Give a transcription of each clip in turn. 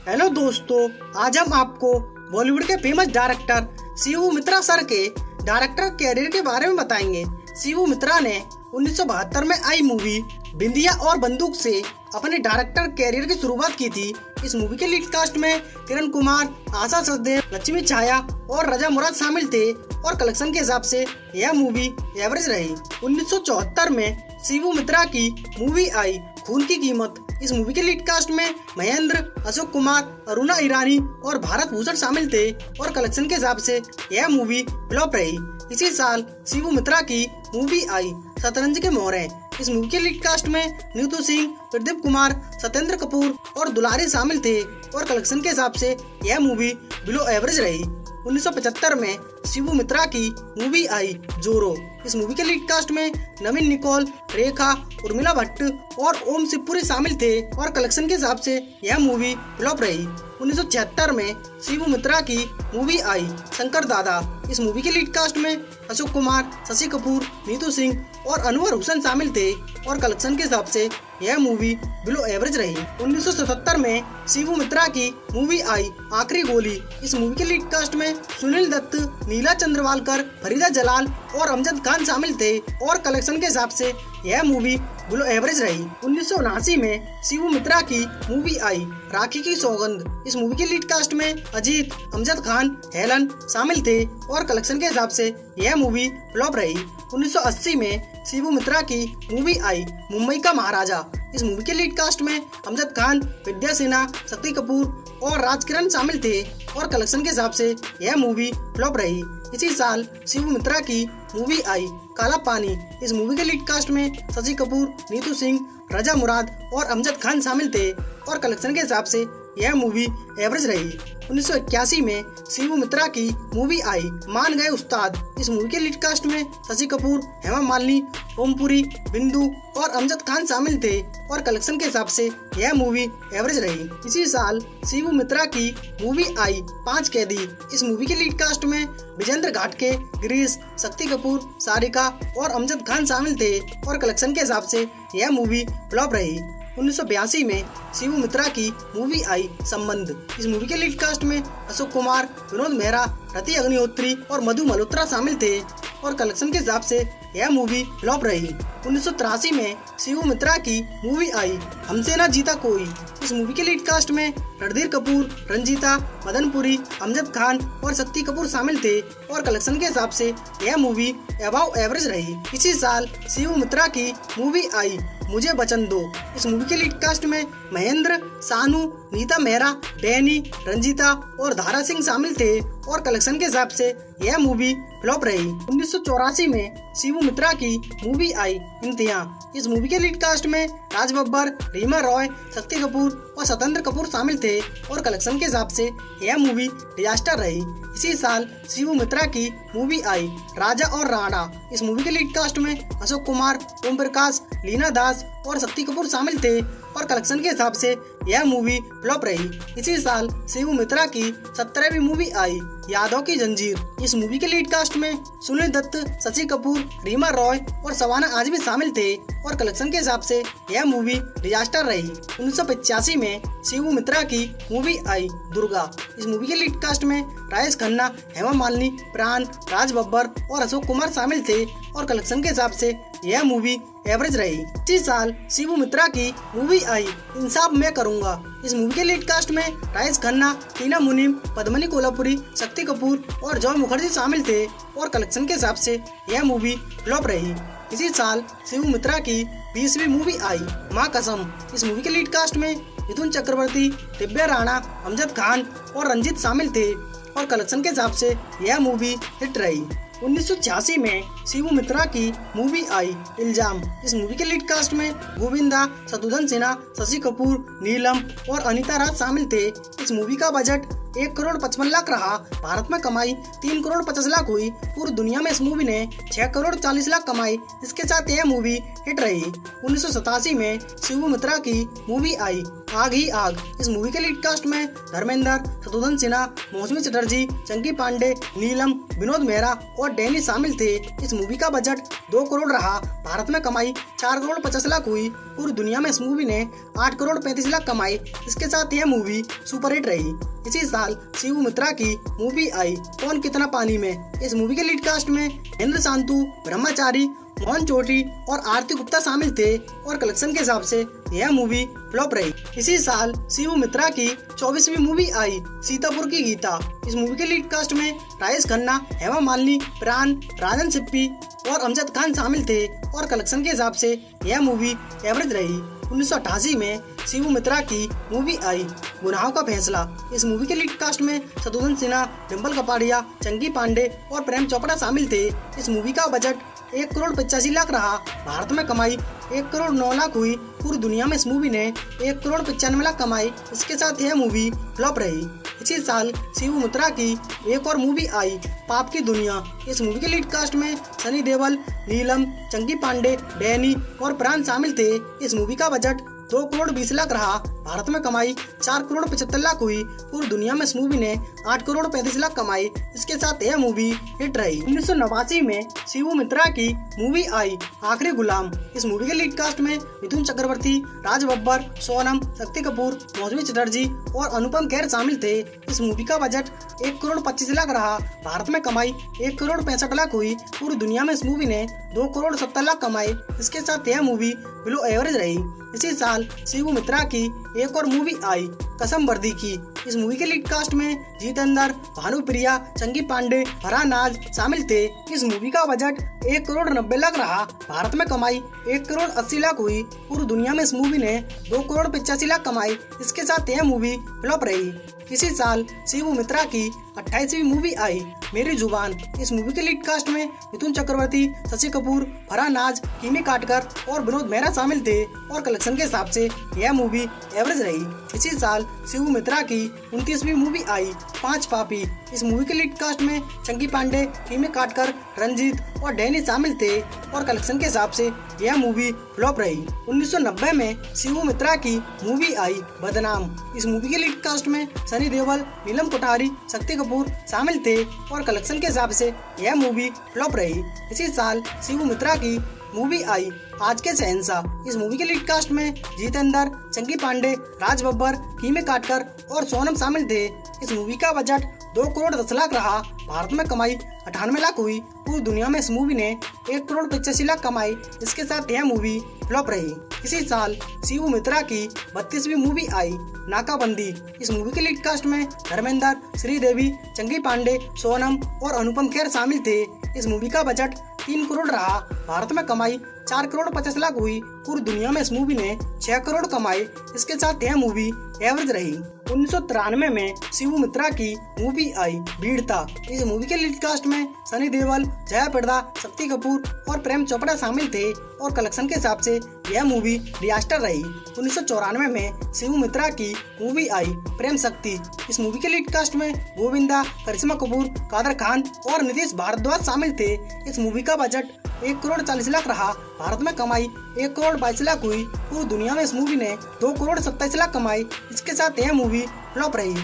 Hello दोस्तों, आज हम आपको बॉलीवुड के फेमस डायरेक्टर शिबू मित्रा सर के डायरेक्टर कैरियर के बारे में बताएंगे। शिबू मित्रा ने 1972 में आई मूवी बिंदिया और बंदूक से अपने डायरेक्टर कैरियर की शुरुआत की थी। इस मूवी के लीड कास्ट में किरण कुमार, आशा सचदेव, लक्ष्मी छाया और रजा मुराद शामिल थे और कलेक्शन के हिसाब से यह मूवी एवरेज रही। 1974 में शिबू मित्रा की मूवी आई खून की कीमत। इस मूवी के लीड कास्ट में महेंद्र, अशोक कुमार, अरुणा ईरानी और भारत भूषण शामिल थे और कलेक्शन के हिसाब से यह मूवी फ्लॉप रही। इसी साल शिबू मित्रा की मूवी आई शतरंज के मोहरे। इस मूवी के लीड कास्ट में नीतू सिंह, प्रदीप कुमार, सत्येंद्र कपूर और दुलारी शामिल थे और कलेक्शन के हिसाब से यह मूवी बिलो एवरेज रही। 1975 में शिबू मित्रा की मूवी आई जोरो। इस मूवी के लीड कास्ट में नवीन निकोल, रेखा, उर्मिला भट्ट और ओम शिवपुरी शामिल थे और कलेक्शन के हिसाब से यह मूवी फ्लॉप रही। 1976 में शिबू मित्रा की मूवी आई शंकर दादा। इस मूवी के लीड कास्ट में अशोक कुमार, शशि कपूर, नीतू सिंह और अनवर हुसैन शामिल थे और कलेक्शन के हिसाब से यह मूवी बिलो एवरेज रही। 1977 में शिबू मित्रा की मूवी आई आखिरी गोली। इस मूवी के लीड कास्ट में सुनील दत्त, नीला चंद्रवालकर, फरीदा जलाल और अमजद खान शामिल थे और कलेक्शन के हिसाब से यह मूवी बिलो एवरेज रही। 1979 में शिबू मित्रा की मूवी आई राखी की सौगंध। इस मूवी के लीड कास्ट में अजीत, अमजद खान, हेलन शामिल थे और कलेक्शन के हिसाब से यह मूवी फ्लॉप रही। 1980 में शिबू मित्रा की मूवी आई मुंबई का महाराजा। इस मूवी के लीड कास्ट में अमजद खान, विद्या सिन्हा, शक्ति कपूर और राज किरण शामिल थे और कलेक्शन के हिसाब से यह मूवी फ्लॉप रही। इसी साल शिबू मित्रा की मूवी आई काला पानी। इस मूवी के लीड कास्ट में शशि कपूर, नीतू सिंह, रजा मुराद और अमजद खान शामिल थे और कलेक्शन के हिसाब से यह मूवी एवरेज रही। 1981 में शिबू मित्रा की मूवी आई मान गए उस्ताद। इस मूवी के लीड कास्ट में शशि कपूर, हेमा मालिनी, ओमपुरी, बिंदु और अमजद खान शामिल थे और कलेक्शन के हिसाब से यह मूवी एवरेज रही। इसी साल शिबू मित्रा की मूवी आई पांच कैदी। इस मूवी के लीड कास्ट में विजेंद्र घाटके, गिरीश, शक्ति कपूर, सारिका और अमजद खान शामिल थे और कलेक्शन के हिसाब से यह मूवी फ्लॉप रही। 1982 में शिबू मित्रा की मूवी आई संबंध। इस मूवी के लीड कास्ट में अशोक कुमार, विनोद मेहरा, रति अग्निहोत्री और मधु मल्होत्रा शामिल थे और कलेक्शन के हिसाब से यह मूवी फ्लॉप रही। 1983 में शिबू मित्रा की मूवी आई हमसे ना जीता कोई। इस मूवी के लीड कास्ट में रणधीर कपूर, रंजीता, मदनपुरी, अमजद खान और शक्ति कपूर शामिल थे और कलेक्शन के हिसाब से यह मूवी अबाव एवरेज रही। इसी साल शिबू मित्रा की मूवी आई मुझे वचन दो। इस मूवी के लीड कास्ट में महेंद्र, सानू, नीता मेहरा, डैनी, रंजीता और धारा सिंह शामिल थे और कलेक्शन के हिसाब से यह मूवी फ्लॉप रही। 1984 में शिबू मित्रा की मूवी आई इम्तिहान। इस मूवी के लीड कास्ट में राज बब्बर, रीमा रॉय, शक्ति कपूर और सत्येंद्र कपूर शामिल थे और कलेक्शन के हिसाब से यह मूवी डिजास्टर रही। इसी साल शिबू मित्रा की मूवी आई राजा और राणा। इस मूवी के लीड कास्ट में अशोक कुमार, ओम प्रकाश, लीना दास और शक्ति कपूर शामिल थे और कलेक्शन के हिसाब से यह मूवी फ्लॉप रही। इसी साल शिबू मित्रा की 17वीं मूवी आई यादों की जंजीर। इस मूवी के लीड कास्ट में सुनील दत्त, शशि कपूर, रीमा रॉय और सवाना आजमी शामिल थे और कलेक्शन के हिसाब से यह मूवी डिजास्टर रही। 1985 में शिबू मित्रा की मूवी आई दुर्गा। इस मूवी के लीड कास्ट में राजेश खन्ना, हेमा मालिनी, प्राण, राज बब्बर और अशोक कुमार शामिल थे और कलेक्शन के हिसाब से यह मूवी एवरेज रही। इसी साल शिबू मित्रा की मूवी आई इंसाफ मैं करूंगा। इस मूवी के लीड कास्ट में राजेश खन्ना, टीना मुनीम, पद्मिनी कोल्हापुरी, शक्ति कपूर और जॉय मुखर्जी शामिल थे और कलेक्शन के हिसाब से यह मूवी फ्लॉप रही। इसी साल शिबू मित्रा की 20वीं मूवी आई माँ कसम। इस मूवी के लीड कास्ट में मिथुन चक्रवर्ती, दिव्या राणा, अमजद खान और रंजीत शामिल थे और कलेक्शन के हिसाब से यह मूवी हिट रही। 1986 में शिबू मित्रा की मूवी आई इल्जाम। इस मूवी के लीड कास्ट में गोविंदा, शत्रुघ्न सिन्हा, शशि कपूर, नीलम और अनीता राज शामिल थे। इस मूवी का बजट 1,55,00,000 रहा। भारत में कमाई 3,50,00,000 हुई। पूरी दुनिया में इस मूवी ने 6,40,00,000 कमाई। इसके साथ यह मूवी हिट रही। 1987 में शिबू मित्रा की मूवी आई आग ही आग। इस मूवी के लीड कास्ट में धर्मेंद्र, शत्रुघ्न सिन्हा, मौसमी चटर्जी, चंकी पांडे, नीलम, विनोद मेहरा और डैनी शामिल थे। इस मूवी का बजट 2 करोड़ रहा। भारत में कमाई 4,50,00,000 हुई। पूरी दुनिया में इस मूवी ने 8,35,00,000 कमाई। इसके साथ यह मूवी सुपरहिट रही। इसी साल शिबू मित्रा की मूवी आई कौन कितना पानी में। इस मूवी के लीड कास्ट में इंद्र शांतु, ब्रह्मचारी, मोहन चौधरी और आरती गुप्ता शामिल थे और कलेक्शन के हिसाब से यह मूवी फ्लॉप रही। इसी साल शिबू मित्रा की 24वीं मूवी आई सीतापुर की गीता। इस मूवी के लीड कास्ट में राजेश खन्ना, हेमा मालिनी, प्राण, राजन सिप्पी और अमजद खान शामिल थे और कलेक्शन के हिसाब से यह मूवी एवरेज रही। 1988 में शिबू मित्रा की मूवी आई गुनाहों का फैसला। इस मूवी के लीड कास्ट में शत्रुघ्न सिन्हा, डिम्पल कपाड़िया, चंकी पांडे और प्रेम चोपड़ा शामिल थे। इस मूवी का बजट 1,85,00,000 रहा। भारत में कमाई 1,09,00,000 हुई। पूरी दुनिया में इस मूवी ने 1,95,00,000 कमाई। इसके साथ यह मूवी फ्लॉप रही। इसी साल शिबू मित्रा की एक और मूवी आई पाप की दुनिया। इस मूवी के लीड कास्ट में सनी देओल, नीलम, चंकी पांडे, डैनी और प्राण शामिल थे। इस मूवी का बजट 2,20,00,000 रहा। भारत में कमाई 4,75,00,000 हुई। पूरी दुनिया में इस मूवी ने 8,35,00,000 कमाई। इसके साथ यह मूवी हिट रही। 1989 में शिबू मित्रा की मूवी आई आखिरी गुलाम। इस मूवी के लीड कास्ट में मिथुन चक्रवर्ती, राज बब्बर, सोनम, शक्ति कपूर, मौसमी चटर्जी और अनुपम खेर शामिल थे। इस मूवी का बजट 1,25,00,000 रहा। भारत में कमाई 1,65,00,000 हुई। पूरी दुनिया में इस मूवी ने 2,70,00,000 कमाई। इसके साथ यह मूवी बिलो एवरेज रही। इसी साल शिबू मित्रा की एक और मूवी आई कसम वर्दी की। इस मूवी के लीड कास्ट में जितेंद्र, भानुप्रिया, चंकी पांडे, फरहान नाज शामिल थे। इस मूवी का बजट 1,90,00,000 रहा। भारत में कमाई 1,80,00,000 हुई। पूरी दुनिया में इस मूवी ने 2,85,00,000 कमाई। इसके साथ यह मूवी फ्लॉप रही। इसी साल शिबू मित्रा की 28वीं मूवी आई मेरी जुबान। इस मूवी के लीड कास्ट में मिथुन चक्रवर्ती, शशि कपूर, फरहान नाज, किमी काटकर और विनोद मेहरा शामिल थे और कलेक्शन के हिसाब से यह मूवी एवरेज रही। इसी साल शिबू मित्रा की 29वीं मूवी आई पांच पापी। इस मूवी के लीड कास्ट में चंकी पांडे, किमी काटकर, रंजीत और डैनी शामिल थे और कलेक्शन के हिसाब से यह मूवी फ्लॉप रही। 1990 में शिबू मित्रा की मूवी आई बदनाम। इस मूवी के लीड कास्ट में सनी देओल, नीलम कोठारी, शक्ति कपूर शामिल थे और कलेक्शन के हिसाब से यह मूवी फ्लॉप रही। इसी साल शिबू मित्रा की मूवी आई आज के शहंशाह। इस मूवी के लीड कास्ट में जितेंद्र, चंकी पांडे, राज बब्बर, किमी काटकर और सोनम शामिल थे। इस मूवी का बजट 2,10,00,000 रहा। भारत में कमाई 98,00,000 हुई। पूरी दुनिया में इस मूवी ने 1,85,00,000 कमाई। इसके साथ यह मूवी फ्लॉप रही। इसी साल शिबू मित्रा की 32वीं मूवी आई नाकाबंदी। इस मूवी के लीड कास्ट में धर्मेंद्र, श्रीदेवी, चंकी पांडे, सोनम और अनुपम खेर शामिल थे। इस मूवी का बजट 3 करोड़ रहा। भारत में कमाई 4,50,00,000 हुई। पूरी दुनिया में इस मूवी ने 6 करोड़ कमाई। इसके साथ यह मूवी एवरेज रही। 1993 में शिबू मित्रा की मूवी आई वीरता। इस मूवी के लीड कास्ट में सनी देओल, जया प्रदा, शक्ति कपूर और प्रेम चोपड़ा शामिल थे और कलेक्शन के हिसाब से यह मूवी डिजास्टर रही। 1994 में शिबू मित्रा की मूवी आई प्रेम शक्ति। इस मूवी के लीड कास्ट में गोविंदा, करिश्मा कपूर, कादर खान और नीतीश भारद्वाज शामिल थे। इस मूवी का बजट 1,40,00,000 रहा। भारत में कमाई 1,22,00,000 हुई। पूरी दुनिया में इस मूवी ने 2,27,00,000 कमाई। इसके साथ यह मूवी फ्लॉप रही।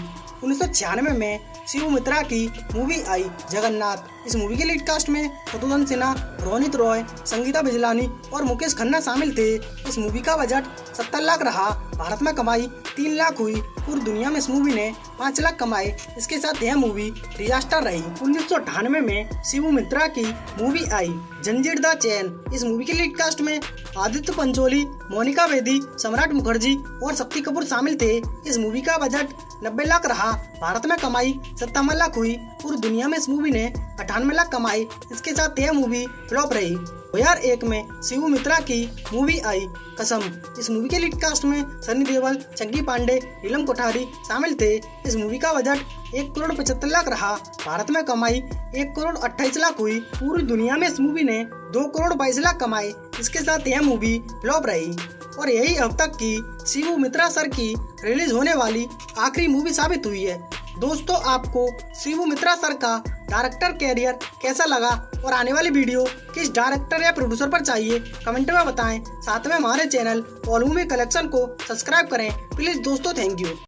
1996 में शिबू मित्रा की मूवी आई जगन्नाथ। इस मूवी के लीड कास्ट में शत्रुघ्न सिन्हा, रोनित रॉय, संगीता बिजलानी और मुकेश खन्ना शामिल थे। इस मूवी का बजट 70,00,000 रहा। भारत में कमाई 3,00,000 हुई। पूरी दुनिया में इस मूवी ने 5,00,000 कमाए। इसके साथ यह मूवी डिजास्टर रही। 1998 में शिबू मित्रा की मूवी आई जंजीर द चैन। इस मूवी के लीड कास्ट में आदित्य पंचोली, मोनिका बेदी, सम्राट मुखर्जी और शक्ति कपूर शामिल थे। इस मूवी का बजट 90,00,000 रहा। भारत में कमाई 57,00,000 हुई। पूरी दुनिया में इस मूवी ने 98,00,000 कमाई। इसके साथ यह मूवी फ्लॉप रही। 2001 में शिबू मित्रा की मूवी आई कसम। इस मूवी के लीड कास्ट में सनी देओल, चंकी पांडे, नीलम कोठारी शामिल थे। इस मूवी का बजट 1,75,00,000 रहा। भारत में कमाई 1,28,00,000 हुई। पूरी दुनिया में इस मूवी ने 2,22,00,000 कमाए। इसके साथ यह मूवी फ्लॉप रही और यही अब तक की शिबू मित्रा सर की रिलीज होने वाली आखिरी मूवी साबित हुई है। दोस्तों आपको शिवू मित्रा सर का डायरेक्टर कैरियर कैसा लगा और आने वाली वीडियो किस डायरेक्टर या प्रोड्यूसर पर चाहिए कमेंट में बताएं। साथ में हमारे चैनल वॉल्यूम कलेक्शन को सब्सक्राइब करें प्लीज दोस्तों। Thank you.